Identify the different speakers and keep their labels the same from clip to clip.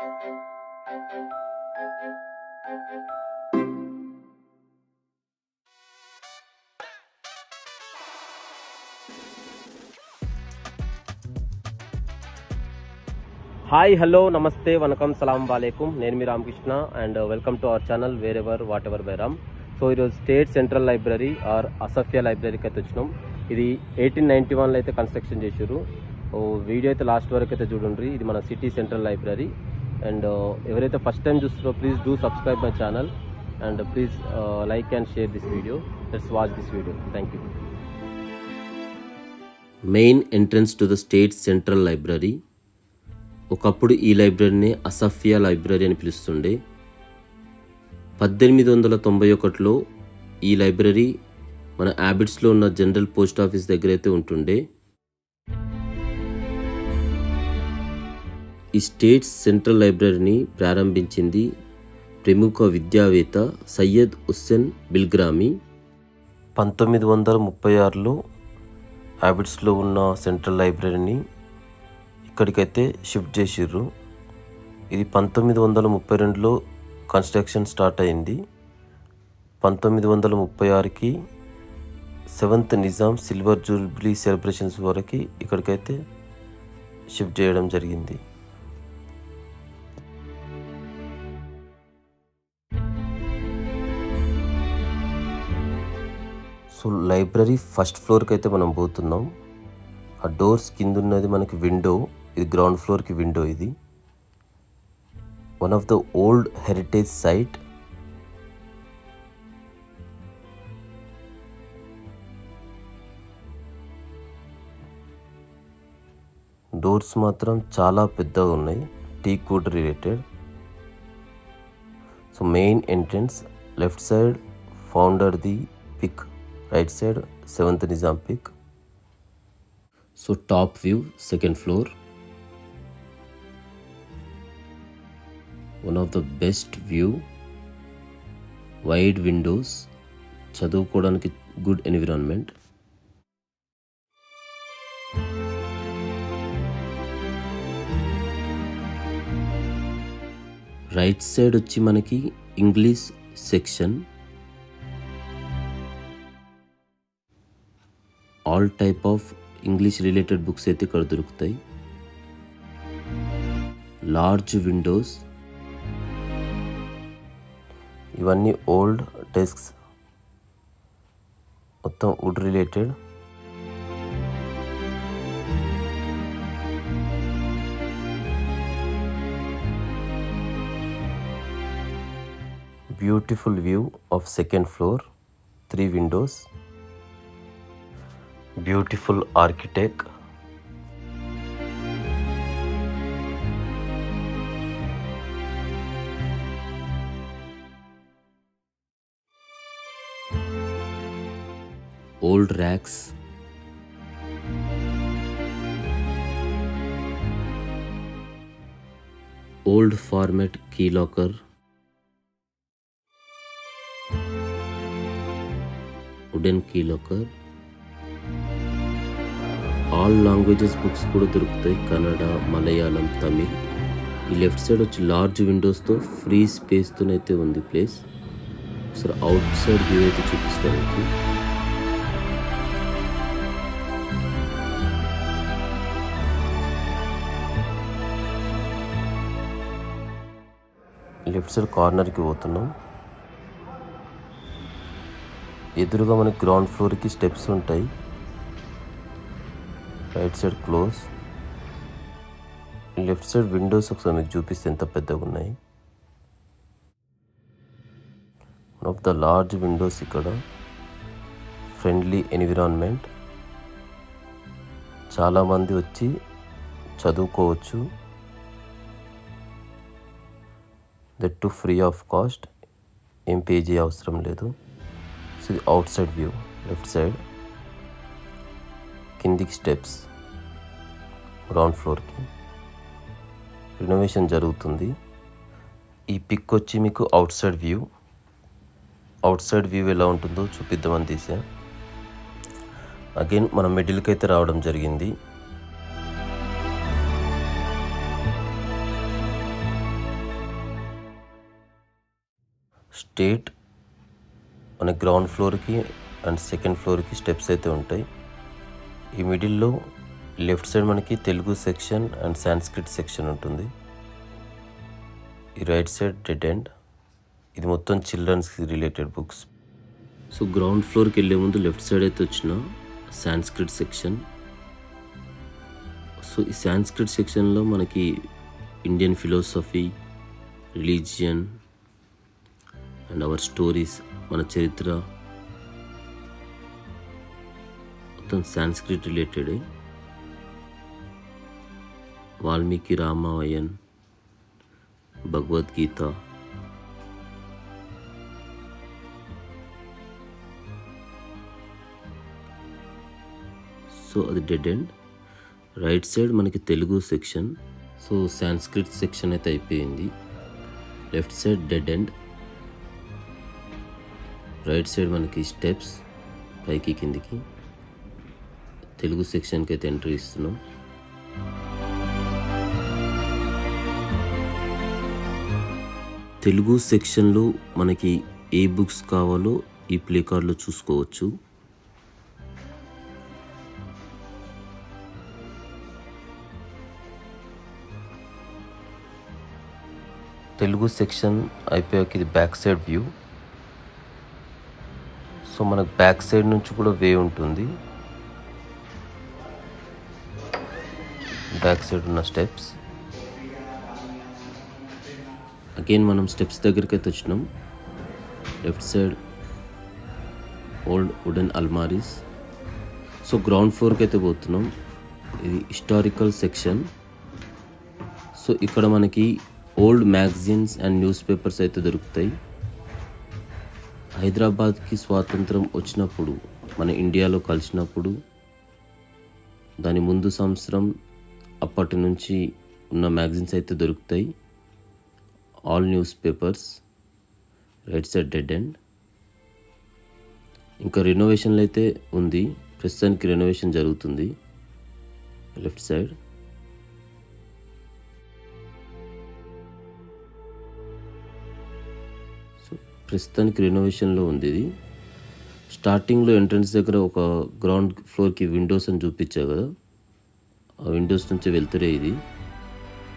Speaker 1: Hi hello నమస్తే వనకం సలాం వాలేకుమ్. నేను మీ Ramakrishna and welcome to our channel wherever whatever by Ram. So ఈరోజు state central library or Asafia లైబ్రరీకి అయితే వచ్చినాం. ఇది 1891లో అయితే కన్స్ట్రక్షన్ చేశారు. వీడియో అయితే లాస్ట్ వరకు అయితే చూడండి. ఇది మన సిటీ సెంట్రల్ లైబ్రరీ. అండ్ ఎవరైతే ఫస్ట్ టైం చూస్తారో please do subscribe my channel and please like and share this video. Let's watch this video. Thank you. Main entrance to the state central library. ఒకప్పుడు ఈ లైబ్రరీని Asafia library అని పిలుస్తుండే. 1891లో ఈ library మన యాబిట్స్లో ఉన్న general post office దగ్గర అయితే ఉంటుండే. ఈ స్టేట్ సెంట్రల్ లైబ్రరీని ప్రారంభించింది ప్రముఖ విద్యావేత్త సయ్యద్ హుస్సేన్ బిల్గ్రామి. 1936లో యాబిట్స్లో ఉన్న సెంట్రల్ లైబ్రరీని ఇక్కడికైతే షిఫ్ట్ చేసిర్రు. ఇది 1932లో కన్స్ట్రక్షన్ స్టార్ట్ అయింది. 1936కి 7th Nizam silver Jubilee celebrations వరకు ఇక్కడికైతే షిఫ్ట్ చేయడం జరిగింది. సో లైబ్రరీ ఫస్ట్ ఫ్లోర్కి అయితే మనం పోతున్నాం. ఆ డోర్స్ కింద ఉన్నది మనకి విండో. ఇది గ్రౌండ్ ఫ్లోర్కి విండో. ఇది one of the old heritage site. Doors మాత్రం చాలా పెద్దగా ఉన్నాయి, teak wood related. So main entrance left side founder the pic, right side 7th Nizam pic. So top view second floor. One of the best view, wide windows, చదువుకోవడానికి good environment. Right side వచ్చి మనకి English section. All type of English related books అయితే ఇక్కడ దొరుకుతాయి. Large windows. ఇవన్నీ old desks, మొత్తం wood related. Beautiful view of second floor, 3 windows. Beautiful architect. Old racks. Old format key locker. Wooden key locker. All languages books కూడా దొరుకుతాయి, కన్నడ, మలయాళం, తమిళ్. ఈ left side వచ్చి large విండోస్తో free స్పేస్తోనైతే ఉంది ప్లేస్. సరే out side view అయితే చూపిస్తాను. Left side కార్నర్కి పోతున్నాం. ఎదురుగా మనకి గ్రౌండ్ ఫ్లోర్కి స్టెప్స్ ఉంటాయి. Right side close. Left side Windows ఒకసారి మీకు చూపిస్తే ఎంత పెద్దగా ఉన్నాయి. One of the large Windows. ఇక్కడ ఫ్రెండ్లీ ఎన్విరాన్మెంట్, చాలామంది వచ్చి చదువుకోవచ్చు. That to free of cost, ఏం పే చేయ అవసరం లేదు. సో ఇది out side view. Left side కిందికి స్టెప్స్ గ్రౌండ్ ఫ్లోర్కి. రినోవేషన్ జరుగుతుంది. ఈ పిక్ వచ్చి మీకు out side view. Out side view ఎలా ఉంటుందో చూపిద్దామని తీసా. అగైన్ మనం మిడిల్కి అయితే రావడం జరిగింది. స్టేట్ మన గ్రౌండ్ ఫ్లోర్కి అండ్ సెకండ్ ఫ్లోర్కి స్టెప్స్ అయితే ఉంటాయి. ఈ మిడిల్లో లెఫ్ట్ సైడ్ మనకి Telugu section and Sanskrit section ఉంటుంది. ఈ రైట్ సైడ్ డెడ్ ఎండ్. ఇది మొత్తం చిల్డ్రన్స్కి రిలేటెడ్ బుక్స్. సో గ్రౌండ్ ఫ్లోర్కి వెళ్ళే ముందు లెఫ్ట్ సైడ్ అయితే వచ్చిన సాంస్క్రిట్ సెక్షన్. సో ఈ సాంస్క్రిట్ సెక్షన్లో మనకి Indian philosophy, religion and hour stories, మన చరిత్ర మొత్తం Sanskrit related. Valmiki Ramayan, Bhagavad Gita, so అది డెడ్ ఎండ్. రైట్ సైడ్ మనకి Telugu section. So Sanskrit section అయితే అయిపోయింది. Left side dead end. Right side మనకి స్టెప్స్ పైకి కిందికి. తెలుగు సెక్షన్కి అయితే ఎంట్రీ ఇస్తున్నాం. తెలుగు సెక్షన్లో మనకి ఏ బుక్స్ కావాలో ఈ ప్లే కార్డ్లో చూసుకోవచ్చు. తెలుగు సెక్షన్ అయిపోయాక ఇది బ్యాక్ సైడ్ వ్యూ. సో మనకు బ్యాక్ సైడ్ నుంచి కూడా వే ఉంటుంది. బ్యాక్ సైడ్ ఉన్న స్టెప్స్. అగైన్ మనం స్టెప్స్ దగ్గరికి అయితే వచ్చినాం. లెఫ్ట్ సైడ్ ఓల్డ్ వుడెన్ అల్మారీస్. సో గ్రౌండ్ ఫ్లోర్కి అయితే పోతున్నాం. ఇది హిస్టారికల్ సెక్షన్. సో ఇక్కడ మనకి old magazines and newspapers అయితే దొరుకుతాయి. హైదరాబాద్కి స్వాతంత్రం వచ్చినప్పుడు, మన ఇండియాలో కలిసినప్పుడు, దాని ముందు సంవత్సరం అప్పటి నుంచి ఉన్న మ్యాగజైన్స్ అయితే దొరుకుతాయి. All news papers. Right side dead end. ఇంకా రెనోవేషన్లు అయితే ఉంది, ప్రస్తుతానికి రెనోవేషన్ జరుగుతుంది. Left side. ప్రస్తుతానికి రెనోవేషన్లో ఉంది ఇది. స్టార్టింగ్లో ఎంట్రన్స్ దగ్గర ఒక గ్రౌండ్ ఫ్లోర్కి విండోస్ అని చూపించా కదా, ఆ విండోస్ నుంచి వెళ్తురే ఇది.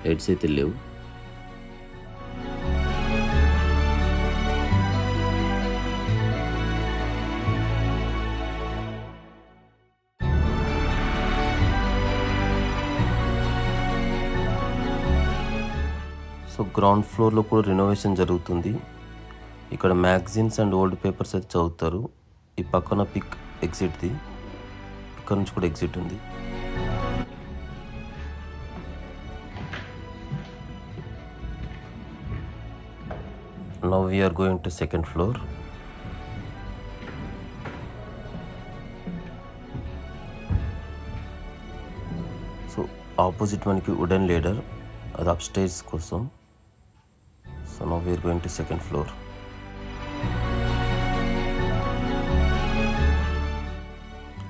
Speaker 1: లైట్స్ అయితే లేవు. సో గ్రౌండ్ ఫ్లోర్లో కూడా రెనోవేషన్ జరుగుతుంది. ఇక్కడ మ్యాగజైన్స్ అండ్ ఓల్డ్ పేపర్స్ అయితే చదువుతారు. ఈ పక్కన పిక్ ఎగ్జిట్ది. ఇక్కడ నుంచి కూడా ఎగ్జిట్ ఉంది. Now we are going to second floor. So opposite మనకి వుడెన్ లేడర్, అది అప్ స్టైర్స్ కోసం. So now we are going to second floor.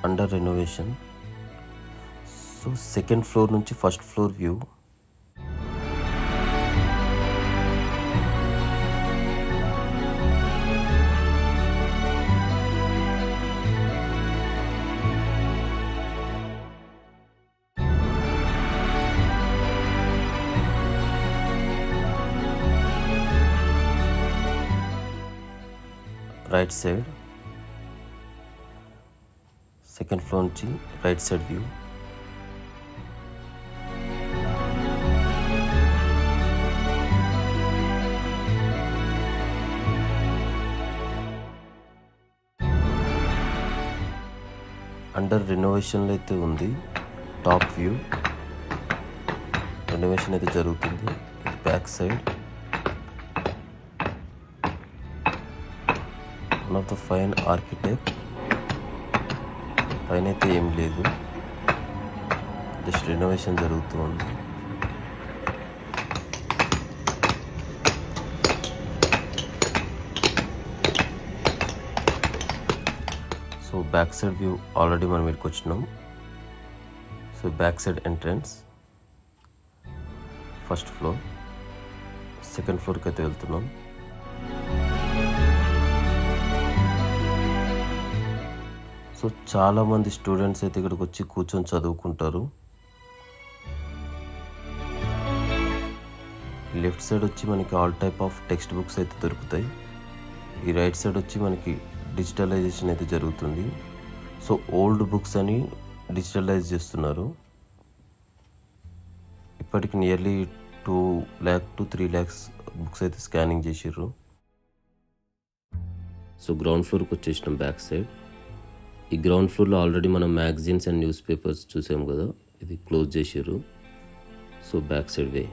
Speaker 1: Under renovation. So second floor నుంచి first floor view. Right side second floor నుంచి right side view. Under రెనోవేషన్లో అయితే ఉంది. Top view. Renovation అయితే జరుగుతుంది. ఇది back side. One of the fine architect. పైన అయితే ఏం లేదు, జస్ట్ రెనోవేషన్ జరుగుతూ ఉంది. So back side view already మనం ఇక్కడికి వచ్చినాం. So back side entrance, first floor. Second ఫ్లోర్కి అయితే వెళ్తున్నాం. సో చాలామంది స్టూడెంట్స్ అయితే ఇక్కడికి వచ్చి కూర్చొని చదువుకుంటారు. లెఫ్ట్ సైడ్ వచ్చి మనకి all type of text books అయితే దొరుకుతాయి. ఈ రైట్ సైడ్ వచ్చి మనకి డిజిటలైజేషన్ అయితే జరుగుతుంది. సో ఓల్డ్ బుక్స్ అని డిజిటలైజ్ చేస్తున్నారు. ఇప్పటికి nearly 2 lakh to 3 lakhs books అయితే స్కానింగ్ చేసిర్రు. సో గ్రౌండ్ ఫ్లోర్కి వచ్చేసినాం బ్యాక్ సైడ్. ఈ గ్రౌండ్ ఫ్లోర్లో ఆల్రెడీ మనం మ్యాగజైన్స్ అండ్ న్యూస్ పేపర్స్ చూసాం కదా, ఇది క్లోజ్ చేసిర్రు. సో బ్యాక్ సైడ్ వే.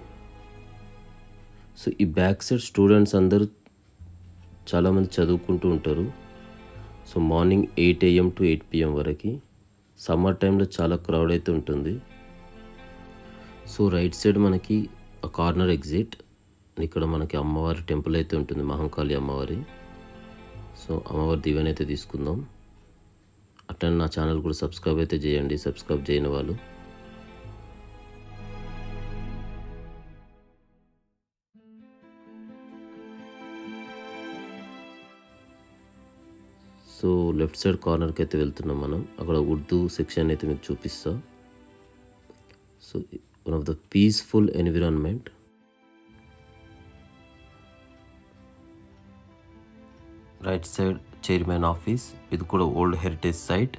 Speaker 1: సో ఈ బ్యాక్ సైడ్ స్టూడెంట్స్ అందరూ చాలామంది చదువుకుంటూ ఉంటారు. So morning 8 AM to 8 PM వరకు. సమ్మర్ టైంలో చాలా క్రౌడ్ అయితే ఉంటుంది. సో రైట్ సైడ్ మనకి కార్నర్ ఎగ్జిట్. ఇక్కడ మనకి అమ్మవారి టెంపుల్ అయితే ఉంటుంది, మహంకాళి అమ్మవారి. సో అమ్మవారి దీవెన అయితే తీసుకుందాం. అట్లనే నా ఛానల్ కూడా సబ్స్క్రైబ్ అయితే చేయండి, సబ్స్క్రైబ్ చేయని వాళ్ళు. సో లెఫ్ట్ సైడ్ కార్నర్కి అయితే వెళ్తున్నాం మనం. అక్కడ ఉర్దూ సెక్షన్ అయితే మీకు చూపిస్తా. So one of the peaceful environment. Right side chairman office, ఇది కూడా old heritage site.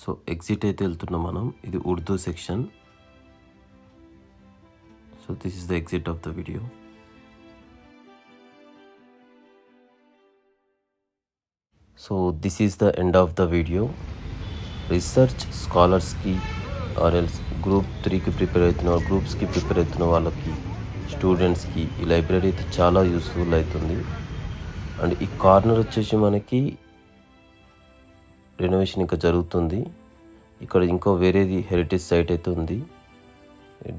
Speaker 1: So exit అయితే వెళ్తున్నాం మనం. ఇది Urdu section. So this is the exit of the video. So this is the end of the video. Research స్కాలర్స్కి or else group 3కి prepare అవుతున్న గ్రూప్స్కి ప్రిపేర్ అవుతున్న వాళ్ళకి, స్టూడెంట్స్కి ఈ లైబ్రరీ అయితే చాలా యూస్ఫుల్ అవుతుంది. అండ్ ఈ కార్నర్ వచ్చేసి మనకి రెనోవేషన్ ఇంకా జరుగుతుంది. ఇక్కడ ఇంకో వేరేది హెరిటేజ్ సైట్ అయితే ఉంది,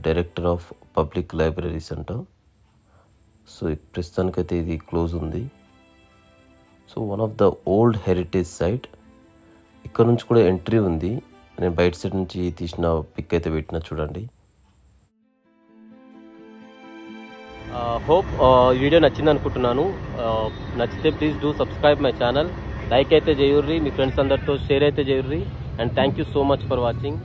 Speaker 1: డైరెక్టర్ ఆఫ్ పబ్లిక్ లైబ్రరీస్ అంట. సో ప్రస్తుతానికైతే ఇది క్లోజ్ ఉంది. So one of the old heritage site. ఇక్కడ నుంచి కూడా ఎంట్రీ ఉంది. నేను బయట సైడ్ నుంచి తీసిన పిక్ అయితే పెట్టిన చూడండి. హోప్ వీడియో నచ్చింది అనుకుంటున్నాను. నచ్చితే please do subscribe my channel. Like అయితే చేయుర్రి, మీ ఫ్రెండ్స్ అందరితో షేర్ అయితే చేయుర్రి. And thank you so much for watching.